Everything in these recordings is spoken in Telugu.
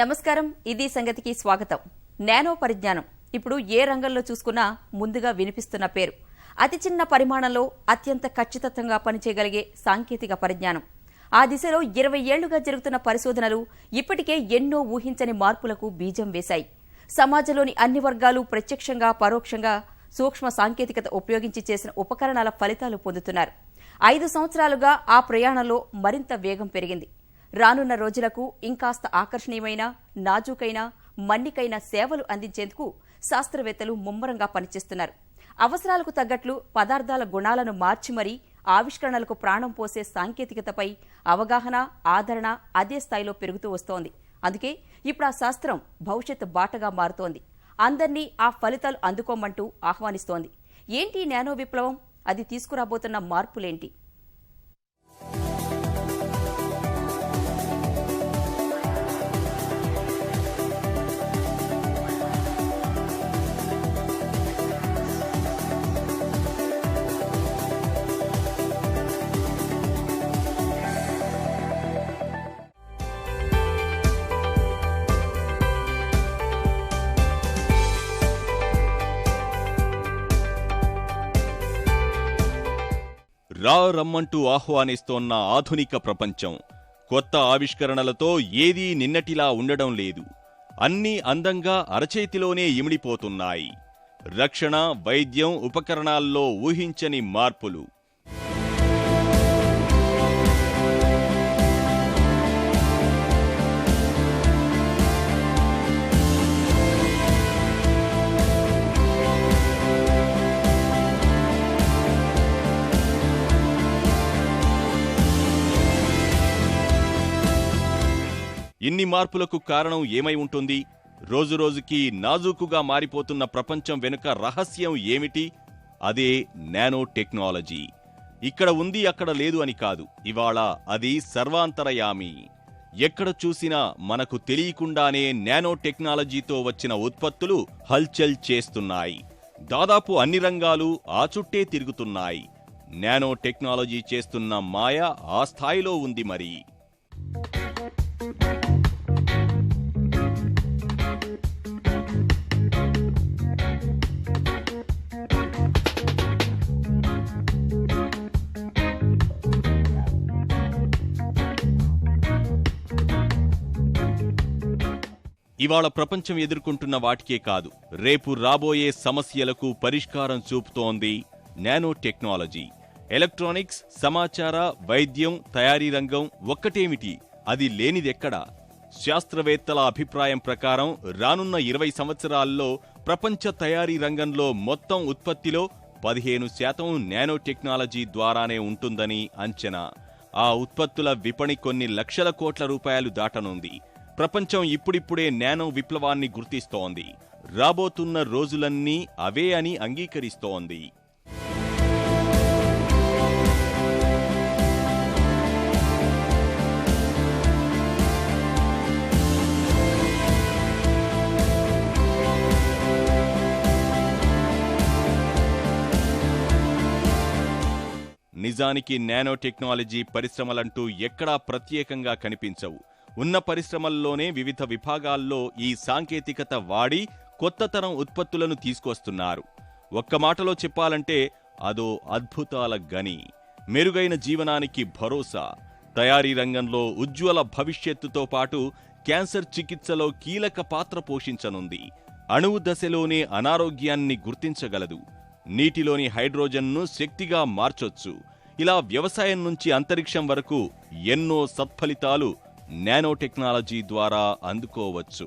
నమస్కారం, ఇది సంగతికి స్వాగతం. నానో పరిజ్ఞానం ఇప్పుడు ఏ రంగంలో చూసుకున్నా ముందుగా వినిపిస్తున్న పేరు. అతి చిన్న పరిమాణంలో అత్యంత ఖచ్చితత్వంగా పనిచేయగలిగే సాంకేతిక పరిజ్ఞానం. ఆ దిశలో 20 ఏళ్లుగా జరుగుతున్న పరిశోధనలు ఇప్పటికే ఎన్నో ఊహించని మార్పులకు బీజం వేశాయి. సమాజంలోని అన్ని వర్గాలు ప్రత్యక్షంగా పరోక్షంగా సూక్ష్మ సాంకేతికత ఉపయోగించి చేసిన ఉపకరణాల ఫలితాలు పొందుతున్నారు. 5 సంవత్సరాలుగా ఆ ప్రయాణంలో మరింత వేగం పెరిగింది. రానున్న రోజులకు ఇంకాస్త ఆకర్షణీయమైన, నాజూకైన, మన్నికైన సేవలు అందించేందుకు శాస్త్రవేత్తలు ముమ్మరంగా పనిచేస్తున్నారు. అవసరాలకు తగ్గట్లు పదార్థాల గుణాలను మార్చి మరీ ఆవిష్కరణలకు ప్రాణం పోసే సాంకేతికతపై అవగాహన, ఆదరణ అదే స్థాయిలో పెరుగుతూ వస్తోంది. అందుకే ఇప్పుడు ఆ శాస్త్రం భవిష్యత్ బాటగా మారుతోంది. అందర్నీ ఆ ఫలితాలు అందుకోమంటూ ఆహ్వానిస్తోంది. ఏంటి నానో విప్లవం? అది తీసుకురాబోతున్న మార్పులేంటి? రమ్మంటూ ఆహ్వానిస్తోన్న ఆధునిక ప్రపంచం కొత్త ఆవిష్కరణలతో ఏదీ నిన్నటిలా ఉండడం లేదు. అన్నీ అందంగా అరచేతిలోనే ఇమిడిపోతున్నాయి. రక్షణ, వైద్యం, ఉపకరణాల్లో ఊహించని మార్పులు. ఇన్ని మార్పులకు కారణం ఏమై ఉంటుంది? రోజురోజుకి నాజూకుగా మారిపోతున్న ప్రపంచం వెనుక రహస్యం ఏమిటి? అదే నానో టెక్నాలజీ. ఇక్కడ ఉంది, అక్కడ లేదు అని కాదు. ఇవాళ అది సర్వాంతరయామి. ఎక్కడ చూసినా మనకు తెలియకుండానే నానో టెక్నాలజీతో వచ్చిన ఉత్పత్తులు హల్చల్ చేస్తున్నాయి. దాదాపు అన్ని రంగాలు ఆ చుట్టే తిరుగుతున్నాయి. నానో టెక్నాలజీ చేస్తున్న మాయ ఆ స్థాయిలో ఉంది మరి. ఇవాళ ప్రపంచం ఎదుర్కొంటున్న వాటికే కాదు, రేపు రాబోయే సమస్యలకు పరిష్కారం చూపుతోంది నానో టెక్నాలజీ. ఎలక్ట్రానిక్స్, సమాచార, వైద్యం, తయారీ రంగం ఒక్కటేమిటి, అది లేనిదెక్కడా? శాస్త్రవేత్తల అభిప్రాయం ప్రకారం రానున్న 20 సంవత్సరాల్లో ప్రపంచ తయారీ రంగంలో మొత్తం ఉత్పత్తిలో 15% నానో టెక్నాలజీ ద్వారానే ఉంటుందని అంచనా. ఆ ఉత్పత్తుల విపణి కొన్ని లక్షల కోట్ల రూపాయలు దాటనుంది. ప్రపంచం ఇప్పుడిప్పుడే నానో విప్లవాన్ని గుర్తిస్తోంది. రాబోతున్న రోజులన్నీ అవే అని అంగీకరిస్తోంది. నిజానికి నానో టెక్నాలజీ పరిశ్రమలంటూ ఎక్కడా ప్రత్యేకంగా కనిపించవు. ఉన్న పరిశ్రమల్లోనే వివిధ విభాగాల్లో ఈ సాంకేతికత వాడి కొత్త తరం ఉత్పత్తులను తీసుకొస్తున్నారు. ఒక్క మాటలో చెప్పాలంటే అదో అద్భుతాల గని. మెరుగైన జీవనానికి భరోసా. తయారీ రంగంలో ఉజ్వల భవిష్యత్తుతో పాటు క్యాన్సర్ చికిత్సలో కీలక పాత్ర పోషించనుంది. అణువు దశలోనే అనారోగ్యాన్ని గుర్తించగలదు. నీటిలోని హైడ్రోజన్ను శక్తిగా మార్చొచ్చు. ఇలా వ్యవసాయం నుంచి అంతరిక్షం వరకు ఎన్నో సత్ఫలితాలు నానో టెక్నాలజీ ద్వారా అందుకోవచ్చు.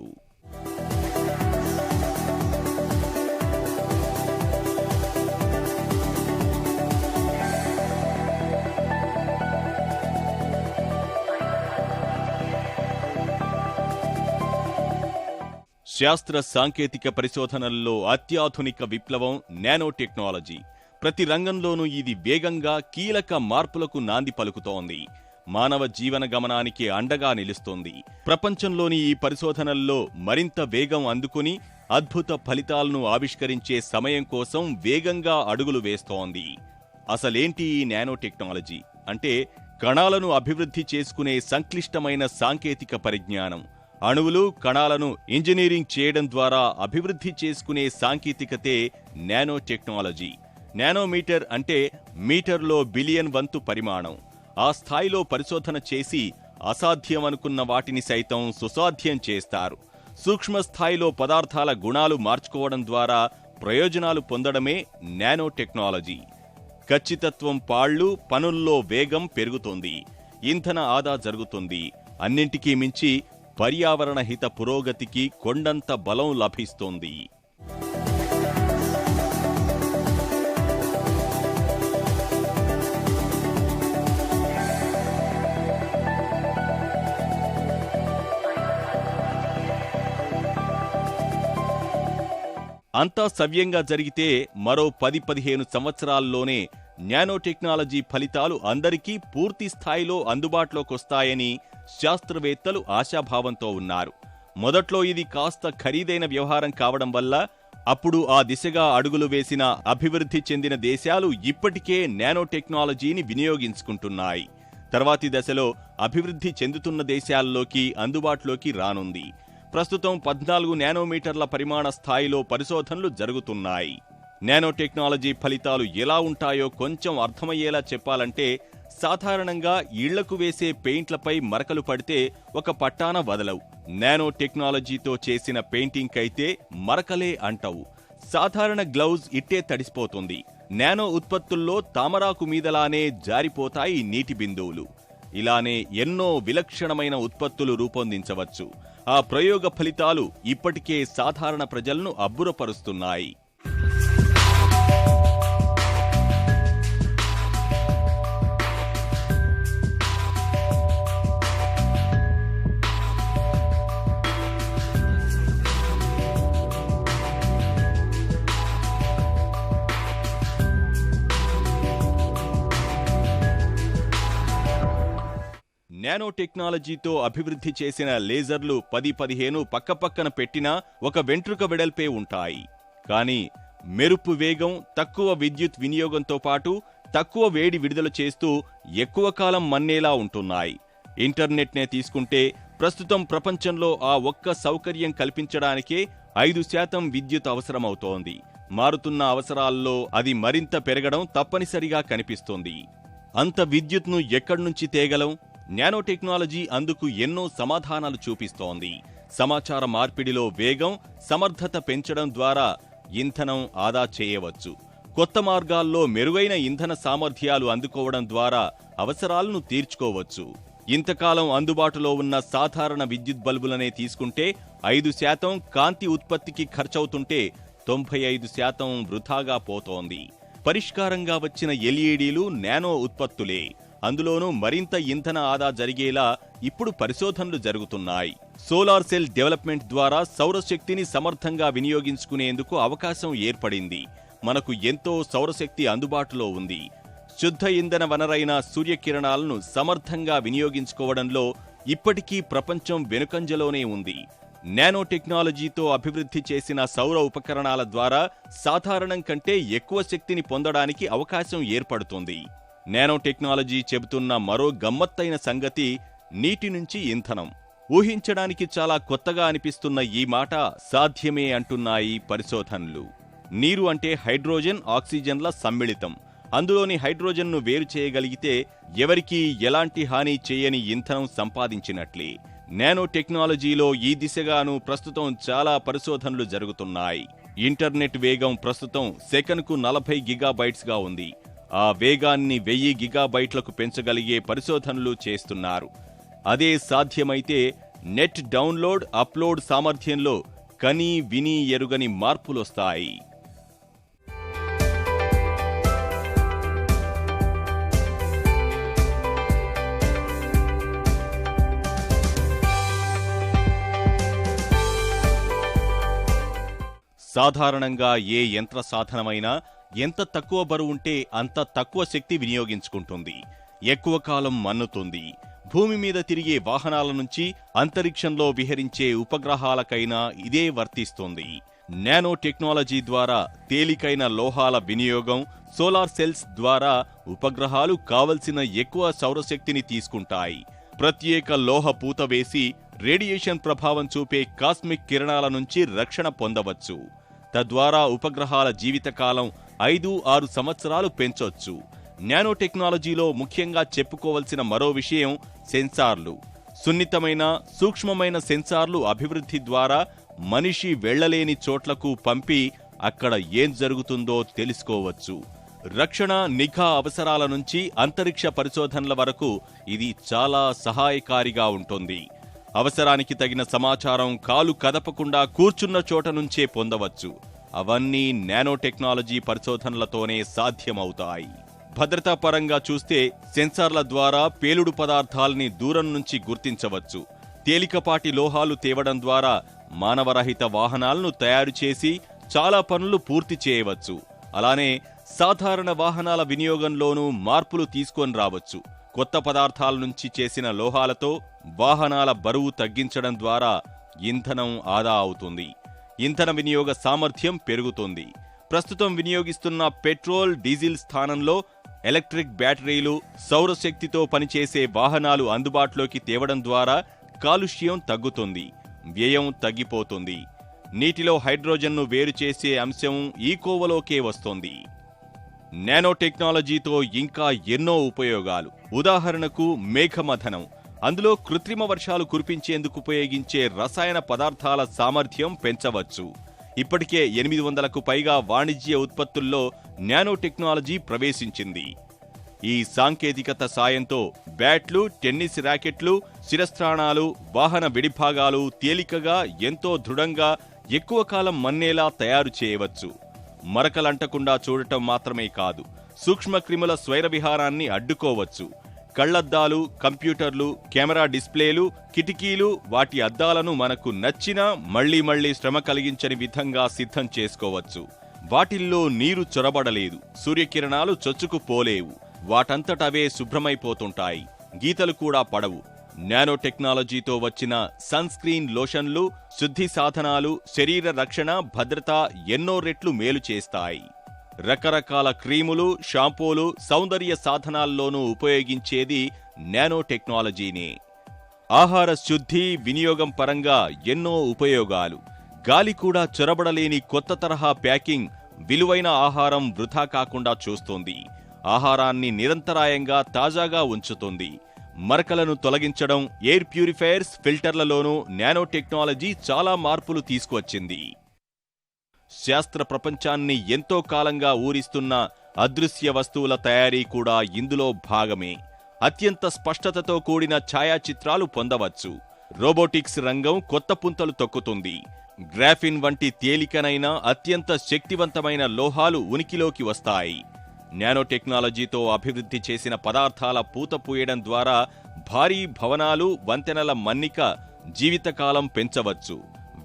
శాస్త్ర సాంకేతిక పరిశోధనల్లో అత్యాధునిక విప్లవం నానో టెక్నాలజీ. ప్రతి రంగంలోనూ ఇది వేగంగా కీలక మార్పులకు నాంది పలుకుతోంది. మానవ జీవన గమనానికి అండగా నిలుస్తోంది. ప్రపంచంలోని ఈ పరిశోధనల్లో మరింత వేగం అందుకుని అద్భుత ఫలితాలను ఆవిష్కరించే సమయం కోసం వేగంగా అడుగులు వేస్తోంది. అసలేంటి ఈ నానో టెక్నాలజీ అంటే? కణాలను అభివృద్ధి చేసుకునే సంక్లిష్టమైన సాంకేతిక పరిజ్ఞానం. అణువులు, కణాలను ఇంజనీరింగ్ చేయడం ద్వారా అభివృద్ధి చేసుకునే సాంకేతికతే నానో టెక్నాలజీ. నానోమీటర్ అంటే మీటర్లో బిలియన్ వంతు పరిమాణం. ఆ స్థాయిలో పరిశోధన చేసి అసాధ్యం అనుకున్న వాటిని సైతం సుసాధ్యం చేస్తారు. సూక్ష్మ స్థాయిలో పదార్థాల గుణాలు మార్చుకోవడం ద్వారా ప్రయోజనాలు పొందడమే నానో టెక్నాలజీ. ఖచ్చితత్వం పాళ్లు, పనుల్లో వేగం పెరుగుతుంది, ఇంధన ఆదా జరుగుతుంది. అన్నింటికీ మించి పర్యావరణ హిత పురోగతికి కొండంత బలం లభిస్తోంది. అంతా సవ్యంగా జరిగితే మరో 10-15 సంవత్సరాల్లోనే నానో టెక్నాలజీ ఫలితాలు అందరికీ పూర్తి స్థాయిలో అందుబాటులోకొస్తాయని శాస్త్రవేత్తలు ఆశాభావంతో ఉన్నారు. మొదట్లో ఇది కాస్త ఖరీదైన వ్యవహారం కావడం వల్ల అప్పుడు ఆ దిశగా అడుగులు వేసిన అభివృద్ధి చెందిన దేశాలు ఇప్పటికే నానో టెక్నాలజీని వినియోగించుకుంటున్నాయి. తర్వాతి దశలో అభివృద్ధి చెందుతున్న దేశాల్లోకి అందుబాటులోకి రానుంది. ప్రస్తుతం 14 నానోమీటర్ల పరిమాణ స్థాయిలో పరిశోధనలు జరుగుతున్నాయి. నానో టెక్నాలజీ ఫలితాలు ఎలా ఉంటాయో కొంచెం అర్థమయ్యేలా చెప్పాలంటే, సాధారణంగా ఇళ్లకు వేసే పెయింట్లపై మరకలు పడితే ఒక పట్టాన వదలవు. నానో టెక్నాలజీతో చేసిన పెయింటింగ్కైతే మరకలే అంటవు. సాధారణ గ్లౌజ్ ఇట్టే తడిసిపోతుంది. నానో ఉత్పత్తుల్లో తామరాకు మీదలానే జారిపోతాయి నీటి బిందువులు. ఇలానే ఎన్నో విలక్షణమైన ఉత్పత్తులు రూపొందించవచ్చు. ఆ ప్రయోగ ఫలితాలు ఇప్పటికే సాధారణ ప్రజలను అబ్బురపరుస్తున్నాయి. నానో టెక్నాలజీతో అభివృద్ధి చేసిన లేజర్లు 10-15 పక్కపక్కన పెట్టినా ఒక వెంట్రుక వెడల్పే ఉంటాయి. కానీ మెరుపు వేగం, తక్కువ విద్యుత్ వినియోగంతో పాటు తక్కువ వేడి విడుదల చేస్తూ ఎక్కువ కాలం మన్నేలా ఉంటున్నాయి. ఇంటర్నెట్నే తీసుకుంటే ప్రస్తుతం ప్రపంచంలో ఆ ఒక్క సౌకర్యం కల్పించడానికే 5% విద్యుత్ అవసరమవుతోంది. మారుతున్న అవసరాల్లో అది మరింత పెరగడం తప్పనిసరిగా కనిపిస్తోంది. అంత విద్యుత్ను ఎక్కడ్నుంచి తేగలం? నానో టెక్నాలజీ అందుకు ఎన్నో సమాధానాలు చూపిస్తోంది. సమాచార మార్పిడిలో వేగం, సమర్థత పెంచడం ద్వారా ఇంధనం ఆదా చేయవచ్చు. కొత్త మార్గాల్లో మెరుగైన ఇంధన సామర్థ్యాలు అందుకోవడం ద్వారా అవసరాలను తీర్చుకోవచ్చు. ఇంతకాలం అందుబాటులో ఉన్న సాధారణ విద్యుత్ బల్బులనే తీసుకుంటే 5% కాంతి ఉత్పత్తికి ఖర్చవుతుంటే 95% వృథాగా పోతోంది. పరిష్కారంగా వచ్చిన ఎల్ఈడీలు నానో ఉత్పత్తులే. అందులోనూ మరింత ఇంధన ఆదా జరిగేలా ఇప్పుడు పరిశోధనలు జరుగుతున్నాయి. సోలార్ సెల్ డెవలప్మెంట్ ద్వారా సౌరశక్తిని సమర్థంగా వినియోగించుకునేందుకు అవకాశం ఏర్పడింది. మనకు ఎంతో సౌరశక్తి అందుబాటులో ఉంది. శుద్ధ ఇంధన వనరైన సూర్యకిరణాలను సమర్థంగా వినియోగించుకోవడంలో ఇప్పటికీ ప్రపంచం వెనుకంజలోనే ఉంది. నానో టెక్నాలజీతో అభివృద్ధి చేసిన సౌర ఉపకరణాల ద్వారా సాధారణం కంటే ఎక్కువ శక్తిని పొందడానికి అవకాశం ఏర్పడుతుంది. నానో టెక్నాలజీ చెబుతున్న మరో గమ్మత్తైన సంగతి నీటి నుంచి ఇంధనం. ఊహించడానికి చాలా కొత్తగా అనిపిస్తున్న ఈ మాట సాధ్యమే అంటున్నాయి పరిశోధనలు. నీరు అంటే హైడ్రోజన్, ఆక్సిజన్ల సమ్మిళితం. అందులోని హైడ్రోజన్ను వేరు చేయగలిగితే ఎవరికీ ఎలాంటి హాని చేయని ఇంధనం సంపాదించినట్లే. నానో టెక్నాలజీలో ఈ దిశగాను ప్రస్తుతం చాలా పరిశోధనలు జరుగుతున్నాయి. ఇంటర్నెట్ వేగం ప్రస్తుతం సెకనుకు 40 గిగాబైట్స్గా ఉంది. ఆ వేగాన్ని 1000 గిగాబైట్లకు పెంచగలిగే పరిశోధనలు చేస్తున్నారు. అదే సాధ్యమైతే నెట్ డౌన్లోడ్, అప్లోడ్ సామర్థ్యంలో కనీ విని ఎరుగని మార్పులొస్తాయి. సాధారణంగా ఏ యంత్ర సాధనమైనా ఎంత తక్కువ బరువుంటే అంత తక్కువ శక్తి వినియోగించుకుంటుంది, ఎక్కువ కాలం మన్నుతుంది. భూమి మీద తిరిగే వాహనాల నుంచి అంతరిక్షంలో విహరించే ఉపగ్రహాలకైనా ఇదే వర్తిస్తుంది. నానో టెక్నాలజీ ద్వారా తేలికైన లోహాల వినియోగం, సోలార్ సెల్స్ ద్వారా ఉపగ్రహాలు కావలసిన ఎక్కువ సౌరశక్తిని తీసుకుంటాయి. ప్రత్యేక లోహ పూత వేసి రేడియేషన్ ప్రభావం చూపే కాస్మిక్ కిరణాల నుంచి రక్షణ పొందవచ్చు. తద్వారా ఉపగ్రహాల జీవితకాలం 5-6 సంవత్సరాలు పెంచొచ్చు. నానో టెక్నాలజీలో ముఖ్యంగా చెప్పుకోవలసిన మరో విషయం సెన్సార్లు. సున్నితమైన, సూక్ష్మమైన సెన్సార్లు అభివృద్ధి ద్వారా మనిషి వెళ్లలేని చోట్లకు పంపి అక్కడ ఏం జరుగుతుందో తెలుసుకోవచ్చు. రక్షణ, నిఘా అవసరాల నుంచి అంతరిక్ష పరిశోధనల వరకు ఇది చాలా సహాయకారిగా ఉంటుంది. అవసరానికి తగిన సమాచారం కాలు కదపకుండా కూర్చున్న చోట నుంచే పొందవచ్చు. అవన్నీ నానో టెక్నాలజీ పరిశోధనలతోనే సాధ్యమవుతాయి. భద్రతా పరంగా చూస్తే సెన్సార్ల ద్వారా పేలుడు పదార్థాల్ని దూరం నుంచి గుర్తించవచ్చు. తేలికపాటి లోహాలు తేవడం ద్వారా మానవరహిత వాహనాలను తయారు చేసి చాలా పనులు పూర్తి చేయవచ్చు. అలానే సాధారణ వాహనాల వినియోగంలోనూ మార్పులు తీసుకొని రావచ్చు. కొత్త పదార్థాల నుంచి చేసిన లోహాలతో వాహనాల బరువు తగ్గించడం ద్వారా ఇంధనం ఆదా అవుతుంది. ఇంధన వినియోగ సామర్థ్యం పెరుగుతుంది. ప్రస్తుతం వినియోగిస్తున్న పెట్రోల్, డీజిల్ స్థానంలో ఎలక్ట్రిక్ బ్యాటరీలు, సౌరశక్తితో పనిచేసే వాహనాలు అందుబాటులోకి తేవడం ద్వారా కాలుష్యం తగ్గుతుంది, వ్యయం తగ్గిపోతుంది. నీటిలో హైడ్రోజన్ను వేరు చేసే అంశం ఈ కోవలోకే వస్తోంది. నానో టెక్నాలజీతో ఇంకా ఎన్నో ఉపయోగాలు. ఉదాహరణకు మేఘమథనం. అందులో కృత్రిమ వర్షాలు కురిపించేందుకు ఉపయోగించే రసాయన పదార్థాల సామర్థ్యం పెంచవచ్చు. ఇప్పటికే 800కు పైగా వాణిజ్య ఉత్పత్తుల్లో నానో టెక్నాలజీ ప్రవేశించింది. ఈ సాంకేతికత సాయంతో బ్యాట్లు, టెన్నిస్ ర్యాకెట్లు, శిరస్త్రాణాలు, వాహన విడిభాగాలు తేలికగా, ఎంతో దృఢంగా, ఎక్కువ కాలం మన్నేలా తయారు చేయవచ్చు. మరకలంటకుండా చూడటం మాత్రమే కాదు, సూక్ష్మక్రిముల స్వైర విహారాన్ని అడ్డుకోవచ్చు. కళ్లద్దాలు, కంప్యూటర్లు, కెమెరా డిస్ప్లేలు, కిటికీలు, వాటి అద్దాలను మనకు నచ్చిన, మళ్లీ శ్రమ కలిగించని విధంగా సిద్ధం చేసుకోవచ్చు. వాటిల్లో నీరు చొరబడలేదు, సూర్యకిరణాలు చొచ్చుకుపోలేవు, వాటంతటవే శుభ్రమైపోతుంటాయి, గీతలు కూడా పడవు. నానో టెక్నాలజీతో వచ్చిన సన్ స్క్రీన్ లోషన్లు, శుద్ధి సాధనాలు శరీర రక్షణ, భద్రత ఎన్నో రెట్లు మేలు చేస్తాయి. రకరకాల క్రీములు, షాంపూలు, సౌందర్య సాధనాల్లోనూ ఉపయోగించేది నానో టెక్నాలజీనే. ఆహార శుద్ధి, వినియోగం పరంగా ఎన్నో ఉపయోగాలు. గాలి కూడా చొరబడలేని కొత్త తరహా ప్యాకింగ్ విలువైన ఆహారం వృధా కాకుండా చూస్తోంది. ఆహారాన్ని నిరంతరాయంగా తాజాగా ఉంచుతుంది. మరకలను తొలగించడం, ఎయిర్ ప్యూరిఫైయర్స్, ఫిల్టర్లలోనూ నానో టెక్నాలజీ చాలా మార్పులు తీసుకువచ్చింది. శాస్త్ర ప్రపంచాన్ని ఎంతో కాలంగా ఊరిస్తున్న అదృశ్య వస్తువుల తయారీ కూడా ఇందులో భాగమే. అత్యంత స్పష్టతతో కూడిన ఛాయాచిత్రాలు పొందవచ్చు. రోబోటిక్స్ రంగం కొత్త పుంతలు తొక్కుతుంది. గ్రాఫిన్ వంటి తేలికనైన, అత్యంత శక్తివంతమైన లోహాలు ఉనికిలోకి వస్తాయి. నానో టెక్నాలజీతో అభివృద్ధి చేసిన పదార్థాల పూత పూయడం ద్వారా భారీ భవనాలు, వంతెనల మన్నిక జీవితకాలం పెంచవచ్చు.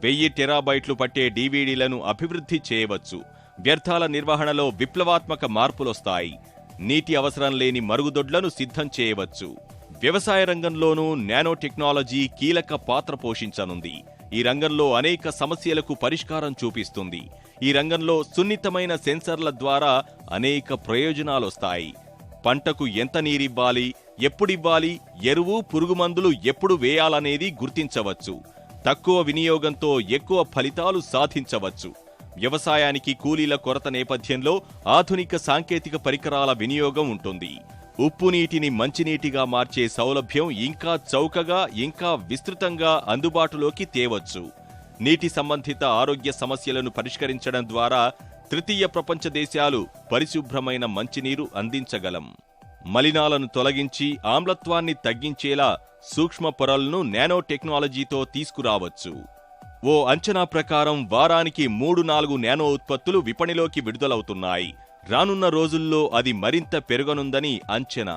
1000 టెరాబైట్లు పట్టే డీవీడీలను అభివృద్ధి చేయవచ్చు. వ్యర్థాల నిర్వహణలో విప్లవాత్మక మార్పులొస్తాయి. నీటి అవసరం లేని మరుగుదొడ్లను సిద్ధం చేయవచ్చు. వ్యవసాయ రంగంలోనూ నానో టెక్నాలజీ కీలక పాత్ర పోషించనుంది. ఈ రంగంలో అనేక సమస్యలకు పరిష్కారం చూపిస్తుంది. ఈ రంగంలో సున్నితమైన సెన్సర్ల ద్వారా అనేక ప్రయోజనాలొస్తాయి. పంటకు ఎంత నీరివ్వాలి, ఎప్పుడివ్వాలి, ఎరువు, పురుగుమందులు ఎప్పుడు వేయాలనేది గుర్తించవచ్చు. తక్కువ వినియోగంతో ఎక్కువ ఫలితాలు సాధించవచ్చు. వ్యవసాయానికి కూలీల కొరత నేపథ్యంలో ఆధునిక సాంకేతిక పరికరాల వినియోగం ఉంటుంది. ఉప్పు నీటిని మంచినీటిగా మార్చే సౌలభ్యం ఇంకా చౌకగా, ఇంకా విస్తృతంగా అందుబాటులోకి తేవచ్చు. నీటి సంబంధిత ఆరోగ్య సమస్యలను పరిష్కరించడం ద్వారా తృతీయ ప్రపంచ దేశాలు పరిశుభ్రమైన మంచినీరు అందించగలం. మలినాలను తొలగించి ఆమ్లత్వాన్ని తగ్గించేలా సూక్ష్మ పొరలను నానో టెక్నాలజీతో తీసుకురావచ్చు. ఓ అంచనా ప్రకారం వారానికి 3-4 నానో ఉత్పత్తులు విపణిలోకి విడుదలవుతున్నాయి. రానున్న రోజుల్లో అది మరింత పెరగనుందని అంచనా.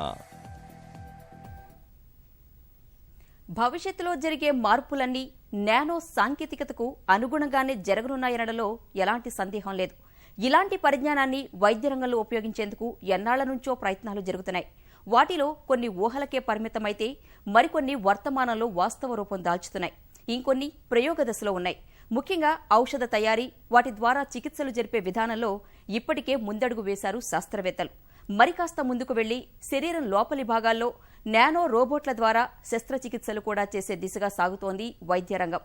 భవిష్యత్తులో జరిగే మార్పులన్నీ నానో సాంకేతికతకు అనుగుణంగానే జరగనున్నాయనడంలో ఎలాంటి సందేహం లేదు. ఇలాంటి పరిజ్ఞానాన్ని వైద్య రంగంలో ఉపయోగించేందుకు ఎన్నాళ్ల నుంచో ప్రయత్నాలు జరుగుతున్నాయి. వాటిలో కొన్ని ఊహలకే పరిమితమైతే మరికొన్ని వర్తమానంలో వాస్తవ రూపం దాల్చుతున్నాయి. ఇంకొన్ని ప్రయోగ దశలో ఉన్నాయి. ముఖ్యంగా ఔషధ తయారీ, వాటి ద్వారా చికిత్సలు జరిపే విధానంలో ఇప్పటికే ముందడుగు వేశారు శాస్త్రవేత్తలు. మరికాస్త ముందుకు వెళ్లి శరీరం లోపలి భాగాల్లో నానో రోబోట్ల ద్వారా శస్త్రచికిత్సలు కూడా చేసే దిశగా సాగుతోంది వైద్య రంగం.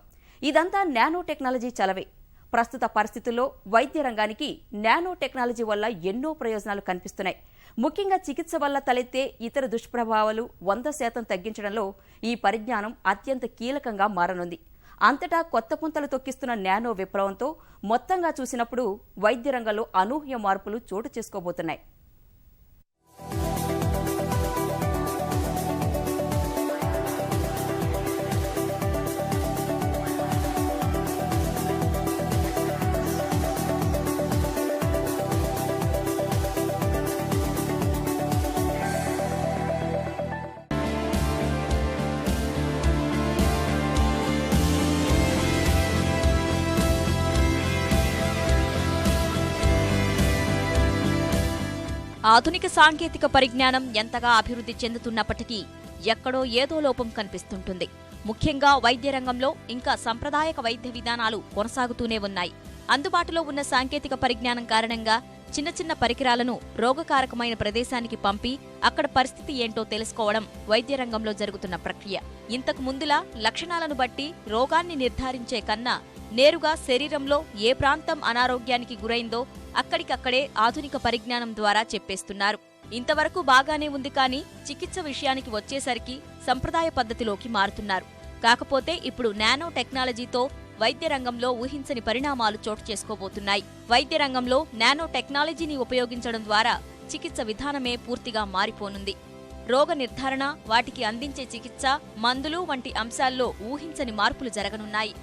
ఇదంతా నానో టెక్నాలజీ చలవే. ప్రస్తుత పరిస్థితుల్లో వైద్య రంగానికి నానో టెక్నాలజీ వల్ల ఎన్నో ప్రయోజనాలు కనిపిస్తున్నాయి. ముఖ్యంగా చికిత్స వల్ల తలెత్తే ఇతర దుష్ప్రభావాలు 100% తగ్గించడంలో ఈ పరిజ్ఞానం అత్యంత కీలకంగా మారనుంది. అంతటా కొత్త పుంతలు తొక్కిస్తున్న నానో విప్లవంతో మొత్తంగా చూసినప్పుడు వైద్య రంగంలో అనూహ్య మార్పులు చోటు చేసుకోబోతున్నాయి. ఆధునిక సాంకేతిక పరిజ్ఞానం ఎంతగా అభివృద్ధి చెందుతున్నప్పటికీ ఎక్కడో ఏదో లోపం కనిపిస్తుంటుంది. ముఖ్యంగా వైద్య రంగంలో ఇంకా సంప్రదాయక వైద్య విధానాలు కొనసాగుతూనే ఉన్నాయి. అందుబాటులో ఉన్న సాంకేతిక పరిజ్ఞానం కారణంగా చిన్న చిన్న పరికరాలను రోగకారకమైన ప్రదేశానికి పంపి అక్కడ పరిస్థితి ఏంటో తెలుసుకోవడం వైద్య రంగంలో జరుగుతున్న ప్రక్రియ. ఇంతకు ముందులా లక్షణాలను బట్టి రోగాన్ని నిర్ధారించే కన్నా నేరుగా శరీరంలో ఏ ప్రాంతం అనారోగ్యానికి గురైందో అక్కడికక్కడే ఆధునిక పరిజ్ఞానం ద్వారా చెప్పేస్తున్నారు. ఇంతవరకు బాగానే ఉంది, కానీ చికిత్స విషయానికి వచ్చేసరికి సంప్రదాయ పద్ధతిలోకి మారుతున్నారు. కాకపోతే ఇప్పుడు నానో టెక్నాలజీతో వైద్య రంగంలో ఊహించని పరిణామాలు చోటు చేసుకోబోతున్నాయి. వైద్య రంగంలో నానో టెక్నాలజీని ఉపయోగించడం ద్వారా చికిత్స విధానమే పూర్తిగా మారిపోనుంది. రోగ నిర్ధారణ, వాటికి అందించే చికిత్స, మందులు వంటి అంశాల్లో ఊహించని మార్పులు జరగనున్నాయి.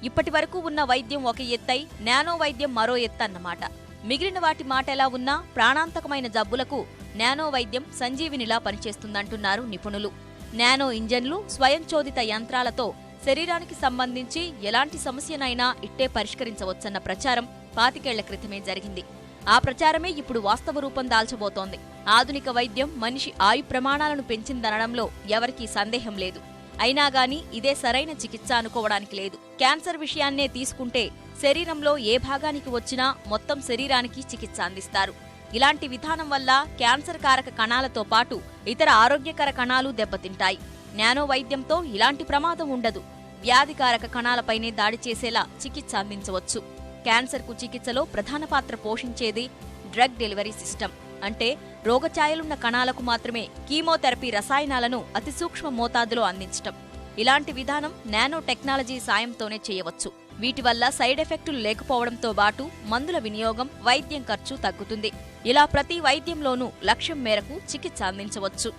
ఇప్పటి వరకు ఉన్న వైద్యం ఒక ఎత్తై నానో వైద్యం మరో ఎత్తన్నమాట. మిగిలిన వాటి మాట ఎలా ఉన్నా ప్రాణాంతకమైన జబ్బులకు నానో వైద్యం సంజీవినిలా పనిచేస్తుందంటున్నారు నిపుణులు. నానో ఇంజన్లు, స్వయంచోదిత యంత్రాలతో శరీరానికి సంబంధించి ఎలాంటి సమస్యనైనా ఇట్టే పరిష్కరించవచ్చన్న ప్రచారం 25 ఏళ్ల క్రితమే జరిగింది. ఆ ప్రచారమే ఇప్పుడు వాస్తవ రూపం దాల్చబోతోంది. ఆధునిక వైద్యం మనిషి ఆయు ప్రమాణాలను పెంచిందనడంలో ఎవరికీ సందేహం లేదు. అయినా గానీ ఇదే సరైన చికిత్స అనుకోవడానికి లేదు. క్యాన్సర్ విషయాన్నే తీసుకుంటే శరీరంలో ఏ భాగానికి వచ్చినా మొత్తం శరీరానికి చికిత్స అందిస్తారు. ఇలాంటి విధానం వల్ల క్యాన్సర్ కారక కణాలతో పాటు ఇతర ఆరోగ్యకర కణాలు దెబ్బతింటాయి. నానో వైద్యంతో ఇలాంటి ప్రమాదం ఉండదు. వ్యాధికారక కణాలపైనే దాడి చేసేలా చికిత్స అందించవచ్చు. క్యాన్సర్కు చికిత్సలో ప్రధాన పాత్ర పోషించేది డ్రగ్ డెలివరీ సిస్టమ్. అంటే రోగఛాయలున్న కణాలకు మాత్రమే కీమోథెరపీ రసాయనాలను అతి సూక్ష్మ మోతాదులో అందించటం. ఇలాంటి విధానం నానో టెక్నాలజీ సాయంతోనే చేయవచ్చు. వీటి వల్ల సైడ్ ఎఫెక్టులు లేకపోవడంతో పాటు మందుల వినియోగం, వైద్యం ఖర్చు తగ్గుతుంది. ఇలా ప్రతి వైద్యంలోనూ లక్ష్యం మేరకు చికిత్స అందించవచ్చు.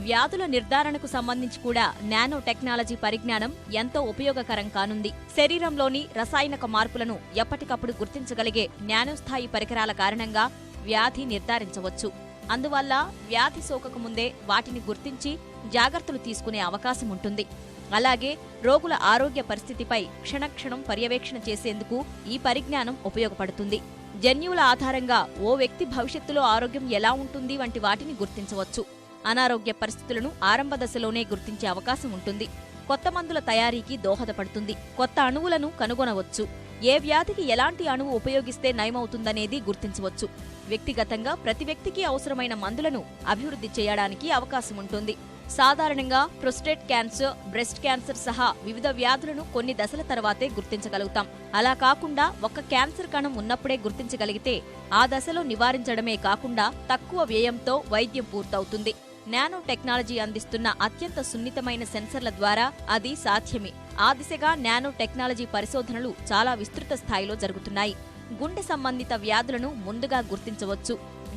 వ్యాధుల నిర్ధారణకు సంబంధించి కూడా నానో టెక్నాలజీ పరిజ్ఞానం ఎంతో ఉపయోగకరం కానుంది. శరీరంలోని రసాయనిక మార్పులను ఎప్పటికప్పుడు గుర్తించగలిగే నానో స్థాయి పరికరాల కారణంగా వ్యాధి నిర్ధారించవచ్చు. అందువల్ల వ్యాధి సోకకముందే వాటిని గుర్తించి జాగ్రత్తలు తీసుకునే అవకాశం ఉంటుంది. అలాగే రోగుల ఆరోగ్య పరిస్థితిపై క్షణక్షణం పర్యవేక్షణ చేసేందుకు ఈ పరిజ్ఞానం ఉపయోగపడుతుంది. జన్యువుల ఆధారంగా ఓ వ్యక్తి భవిష్యత్తులో ఆరోగ్యం ఎలా ఉంటుంది వంటి వాటిని గుర్తించవచ్చు. అనారోగ్య పరిస్థితులను ఆరంభ దశలోనే గుర్తించే అవకాశం ఉంటుంది. కొత్త మందుల తయారీకి దోహదపడుతుంది. కొత్త అణువులను కనుగొనవచ్చు. ఏ వ్యాధికి ఎలాంటి అణువు ఉపయోగిస్తే నయమవుతుందనేది గుర్తించవచ్చు. వ్యక్తిగతంగా ప్రతి వ్యక్తికి అవసరమైన మందులను అభివృద్ధి చేయడానికి అవకాశం ఉంటుంది. సాధారణంగా ప్రొస్టేట్ క్యాన్సర్, బ్రెస్ట్ క్యాన్సర్ సహా వివిధ వ్యాధులను కొన్ని దశల తర్వాతే గుర్తించగలుగుతాం. అలా కాకుండా ఒక్క క్యాన్సర్ కణం ఉన్నప్పుడే గుర్తించగలిగితే ఆ దశలో నివారించడమే కాకుండా తక్కువ వ్యయంతో వైద్యం పూర్తవుతుంది. నానో టెక్నాలజీ అందిస్తున్న అత్యంత సున్నితమైన సెన్సర్ల ద్వారా అది సాధ్యమే. ఆ దిశగా నానో టెక్నాలజీ పరిశోధనలు చాలా విస్తృత స్థాయిలో జరుగుతున్నాయి. గుండె సంబంధిత వ్యాధులను ముందుగా గుర్తించవచ్చు.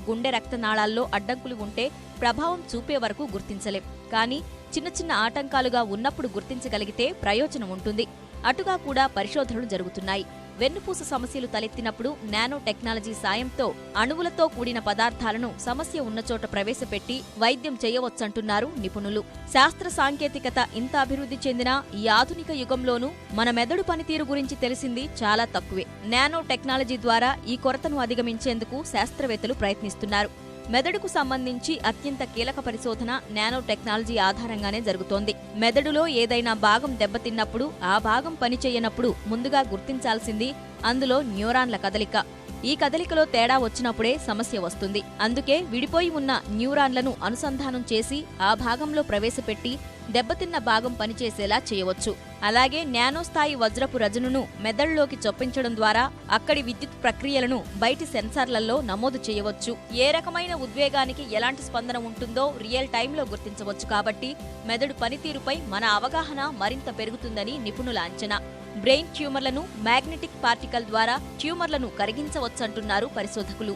గుండె రక్తనాళాల్లో అడ్డంకులు ఉంటే ప్రభావం చూపే వరకు గుర్తించలేం. కానీ చిన్న చిన్న ఆటంకాలుగా ఉన్నప్పుడు గుర్తించగలిగితే ప్రయోజనం ఉంటుంది. అటుగా కూడా పరిశోధనలు జరుగుతున్నాయి. వెన్నుపూస సమస్యలు తలెత్తినప్పుడు నానో టెక్నాలజీ సాయంతో అణువులతో కూడిన పదార్థాలను సమస్య ఉన్నచోట ప్రవేశపెట్టి వైద్యం చేయవచ్చంటున్నారు నిపుణులు. శాస్త్ర సాంకేతికత ఇంత అభివృద్ధి చెందిన ఈ ఆధునిక యుగంలోనూ మన మెదడు పనితీరు గురించి తెలిసింది చాలా తక్కువే. నానో టెక్నాలజీ ద్వారా ఈ కొరతను అధిగమించేందుకు శాస్త్రవేత్తలు ప్రయత్నిస్తున్నారు. మెదడుకు సంబంధించి అత్యంత కీలక పరిశోధన నానో టెక్నాలజీ ఆధారంగానే జరుగుతోంది. మెదడులో ఏదైనా భాగం దెబ్బతిన్నప్పుడు ఆ భాగం పనిచేయనప్పుడు ముందుగా గుర్తించాల్సింది అందులో న్యూరాన్ల కదలిక. ఈ కదలికలో తేడా వచ్చినప్పుడే సమస్య వస్తుంది. అందుకే విడిపోయి ఉన్న న్యూరాన్లను అనుసంధానం చేసి ఆ భాగంలో ప్రవేశపెట్టి దెబ్బతిన్న భాగం పనిచేసేలా చేయవచ్చు. అలాగే నానో స్థాయి వజ్రపు రజనును మెదడులోకి చొప్పించడం ద్వారా అక్కడి విద్యుత్ ప్రక్రియలను బయటి సెన్సార్లలో నమోదు చేయవచ్చు. ఏ రకమైన ఉద్వేగానికి ఎలాంటి స్పందన ఉంటుందో రియల్ టైంలో గుర్తించవచ్చు. కాబట్టి మెదడు పనితీరుపై మన అవగాహన మరింత పెరుగుతుందని నిపుణుల అంచనా. బ్రెయిన్ ట్యూమర్లను మ్యాగ్నెటిక్ పార్టికల్ ద్వారా ట్యూమర్లను కరిగించవచ్చంటున్నారు పరిశోధకులు.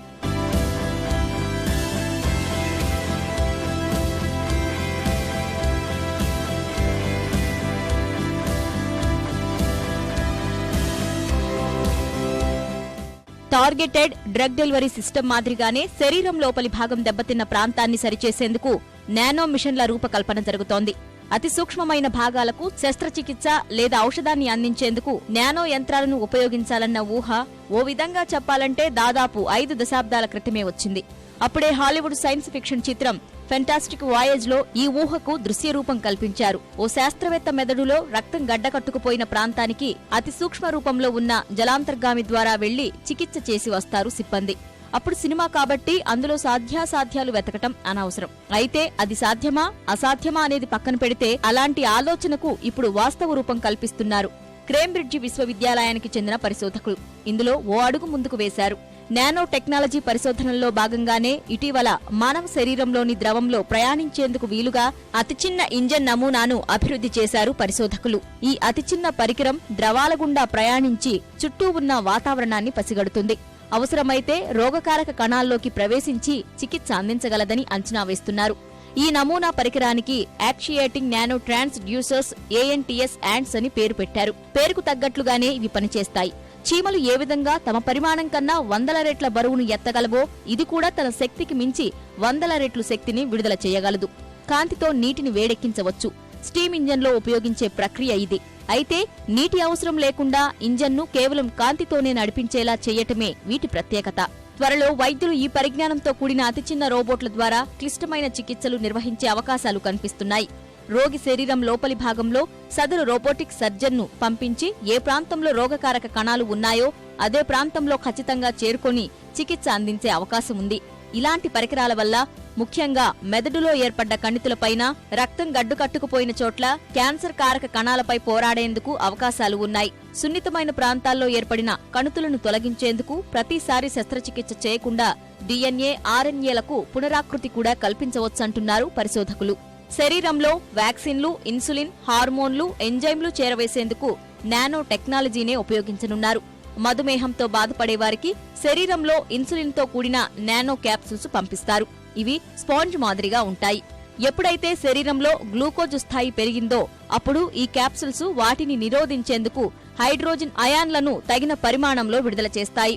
టార్గెటెడ్ డ్రగ్ డెలివరీ సిస్టమ్ మాదిరిగానే శరీరం లోపలి భాగం దెబ్బతిన్న ప్రాంతాన్ని సరిచేసేందుకు నానో మిషన్ల రూపకల్పన జరుగుతోంది. అతి సూక్ష్మమైన భాగాలకు శస్త్రచికిత్స లేదా ఔషధాన్ని అందించేందుకు నానో యంత్రాలను ఉపయోగించాలన్న ఊహ ఓ విధంగా చెప్పాలంటే దాదాపు 5 దశాబ్దాల క్రితమే వచ్చింది. అప్పుడే హాలీవుడ్ సైన్స్ ఫిక్షన్ చిత్రం ఫెంటాస్టిక్ వాయేజ్ లో ఈ ఊహకు దృశ్యరూపం కల్పించారు. ఓ శాస్త్రవేత్త మెదడులో రక్తం గడ్డకట్టుకుపోయిన ప్రాంతానికి అతి సూక్ష్మ రూపంలో ఉన్న జలాంతర్గామి ద్వారా వెళ్లి చికిత్స చేసి వస్తారు సిబ్బంది. అప్పుడు సినిమా కాబట్టి అందులో సాధ్యాసాధ్యాలు వెతకటం అనవసరం. అయితే అది సాధ్యమా అసాధ్యమా అనేది పక్కన పెడితే అలాంటి ఆలోచనకు ఇప్పుడు వాస్తవ రూపం కల్పిస్తున్నారు కేంబ్రిడ్జ్ విశ్వవిద్యాలయానికి చెందిన పరిశోధకులు. ఇందులో ఓ అడుగు ముందుకు వేశారు. నానో టెక్నాలజీ పరిశోధనల్లో భాగంగానే ఇటీవల మానవ శరీరంలోని ద్రవంలో ప్రయాణించేందుకు వీలుగా అతి చిన్న ఇంజన్ నమూనాను అభివృద్ధి చేశారు పరిశోధకులు. ఈ అతి చిన్న పరికరం ద్రవాల గుండా ప్రయాణించి చుట్టూ ఉన్న వాతావరణాన్ని పసిగడుతుంది. అవసరమైతే రోగకారక కణాల్లోకి ప్రవేశించి చికిత్స అందించగలదని అంచనా వేస్తున్నారు. ఈ నమూనా పరికరానికి యాక్షియేటింగ్ నానో ట్రాన్స్డ్యూసర్స్ ANTS యాండ్స్ అని పేరు పెట్టారు. పేరుకు తగ్గట్లుగానే ఇవి పనిచేస్తాయి. చీమలు ఏ విధంగా తమ పరిమాణం కన్నా 100 రెట్ల బరువును ఎత్తగలవో ఇది కూడా తన శక్తికి మించి 100 రెట్లు శక్తిని విడుదల చేయగలదు. కాంతితో నీటిని వేడెక్కించవచ్చు. స్టీమ్ ఇంజన్లో ఉపయోగించే ప్రక్రియ ఇది. అయితే నీటి అవసరం లేకుండా ఇంజన్ను కేవలం కాంతితోనే నడిపించేలా చేయటమే వీటి ప్రత్యేకత. త్వరలో వైద్యులు ఈ పరిజ్ఞానంతో కూడిన అతి చిన్న రోబోట్ల ద్వారా క్లిష్టమైన చికిత్సలు నిర్వహించే అవకాశాలు కనిపిస్తున్నాయి. రోగి శరీరం లోపలి భాగంలో సదరు రోబోటిక్ సర్జన్ను పంపించి ఏ ప్రాంతంలో రోగకారక కణాలు ఉన్నాయో అదే ప్రాంతంలో ఖచ్చితంగా చేరుకొని చికిత్స అందించే అవకాశం ఉంది. ఇలాంటి పరికరాల వల్ల ముఖ్యంగా మెదడులో ఏర్పడ్డ కణితులపైన, రక్తం గడ్డుకట్టుకుపోయిన చోట్ల క్యాన్సర్ కారక కణాలపై పోరాడేందుకు అవకాశాలు ఉన్నాయి. సున్నితమైన ప్రాంతాల్లో ఏర్పడిన కణుతులను తొలగించేందుకు ప్రతిసారి శస్త్రచికిత్స చేయకుండా DNA, RNAలకు పునరాకృతి కూడా కల్పించవచ్చంటున్నారు పరిశోధకులు. శరీరంలో వ్యాక్సిన్లు, ఇన్సులిన్, హార్మోన్లు, ఎంజైమ్లు చేరవేసేందుకు నానో టెక్నాలజీనే ఉపయోగించనున్నారు. మధుమేహంతో బాధపడేవారికి శరీరంలో ఇన్సులిన్తో కూడిన నానో క్యాప్సూల్స్ పంపిస్తారు. ఇవి స్పాంజ్ మాదిరిగా ఉంటాయి. ఎప్పుడైతే శరీరంలో గ్లూకోజ్ స్థాయి పెరిగిందో అప్పుడు ఈ క్యాప్సూల్స్ వాటిని నిరోధించేందుకు హైడ్రోజన్ అయాన్లను తగిన పరిమాణంలో విడుదల చేస్తాయి.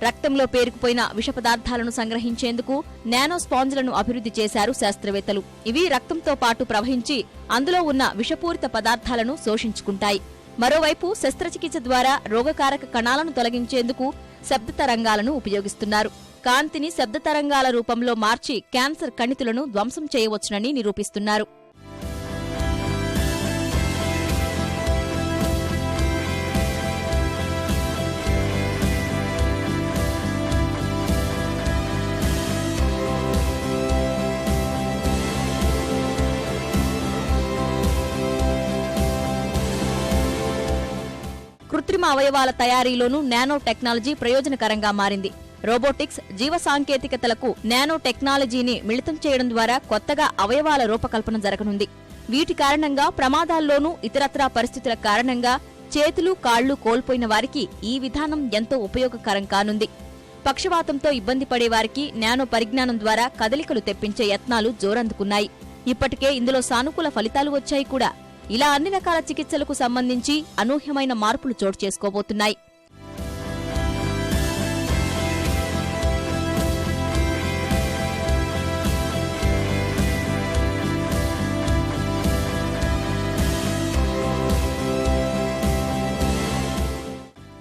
రక్తంలో పేరుకుపోయిన విష పదార్థాలను సంగ్రహించేందుకు నానో స్పాంజ్లను అభివృద్ధి చేశారు శాస్త్రవేత్తలు. ఇవి రక్తంతో పాటు ప్రవహించి అందులో ఉన్న విషపూరిత పదార్థాలను శోషించుకుంటాయి. మరోవైపు శస్త్రచికిత్స ద్వారా రోగకారక కణాలను తొలగించేందుకు శబ్ద తరంగాలను ఉపయోగిస్తున్నారు. కాంతిని శబ్ద తరంగాల రూపంలో మార్చి క్యాన్సర్ కణితులను ధ్వంసం చేయవచ్చునని నిరూపిస్తున్నారు. కృత్రిమ అవయవాల తయారీలోనూ నానో టెక్నాలజీ ప్రయోజనకరంగా మారింది. రోబోటిక్స్, జీవ సాంకేతికతలకు నానో టెక్నాలజీని మిళితం చేయడం ద్వారా కొత్తగా అవయవాల రూపకల్పన జరగనుంది. వీటి కారణంగా ప్రమాదాల్లోనూ ఇతరత్రా పరిస్థితుల కారణంగా చేతులు, కాళ్లు కోల్పోయిన వారికి ఈ విధానం ఎంతో ఉపయోగకరం కానుంది. పక్షవాతంతో ఇబ్బంది పడేవారికి నానో పరిజ్ఞానం ద్వారా కదలికలు తెప్పించే యత్నాలు జోరందుకున్నాయి. ఇప్పటికే ఇందులో సానుకూల ఫలితాలు వచ్చాయి కూడా. ఇలా అన్ని రకాల చికిత్సలకు సంబంధించి అనూహ్యమైన మార్పులు చోటు చేసుకోబోతున్నాయి.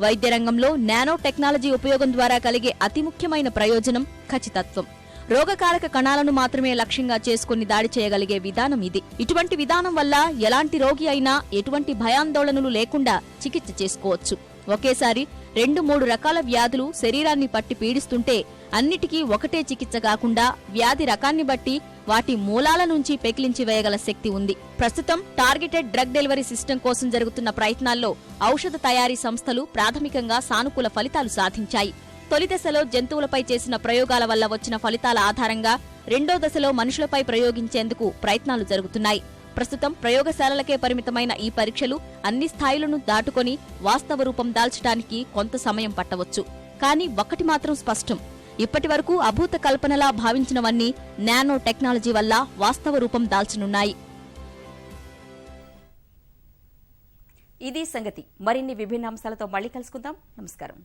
వైద్య రంగంలో నానో టెక్నాలజీ ఉపయోగం ద్వారా కలిగే అతి ముఖ్యమైన ప్రయోజనం ఖచ్చితత్వం. రోగకారక కణాలను మాత్రమే లక్ష్యంగా చేసుకుని దాడి చేయగలిగే విధానం ఇది. ఇటువంటి విధానం వల్ల ఎలాంటి రోగి అయినా ఎటువంటి భయాందోళనలు లేకుండా చికిత్స చేసుకోవచ్చు. ఒకేసారి 2-3 రకాల వ్యాధులు శరీరాన్ని పట్టి పీడిస్తుంటే అన్నిటికీ ఒకటే చికిత్స కాకుండా వ్యాధి రకాన్ని బట్టి వాటి మూలాల నుంచి పెకిలించి వేయగల శక్తి ఉంది. ప్రస్తుతం టార్గెటెడ్ డ్రగ్ డెలివరీ సిస్టమ్ కోసం జరుగుతున్న ప్రయత్నాల్లో ఔషధ తయారీ సంస్థలు ప్రాథమికంగా సానుకూల ఫలితాలు సాధించాయి. తొలి దశలో జంతువులపై చేసిన ప్రయోగాల వల్ల వచ్చిన ఫలితాల ఆధారంగా రెండో దశలో మనుషులపై ప్రయోగించేందుకు ప్రయత్నాలు జరుగుతున్నాయి. ప్రస్తుతం ప్రయోగశాలలకే పరిమితమైన ఈ పరీక్షలు అన్ని స్థాయిలను దాటుకొని వాస్తవ రూపం దాల్చడానికి కొంత సమయం పట్టవచ్చు. కానీ ఒక్కటి మాత్రం స్పష్టం, ఇప్పటివరకు అభూత కల్పనలా భావించినవన్నీ నానో టెక్నాలజీ వల్ల వాస్తవ రూపం దాల్చనున్నాయి. ఇది సంగతి. మరిన్ని విభిన్న అంశాలతో మళ్ళీ కలుసుకుందాం. నమస్కారం.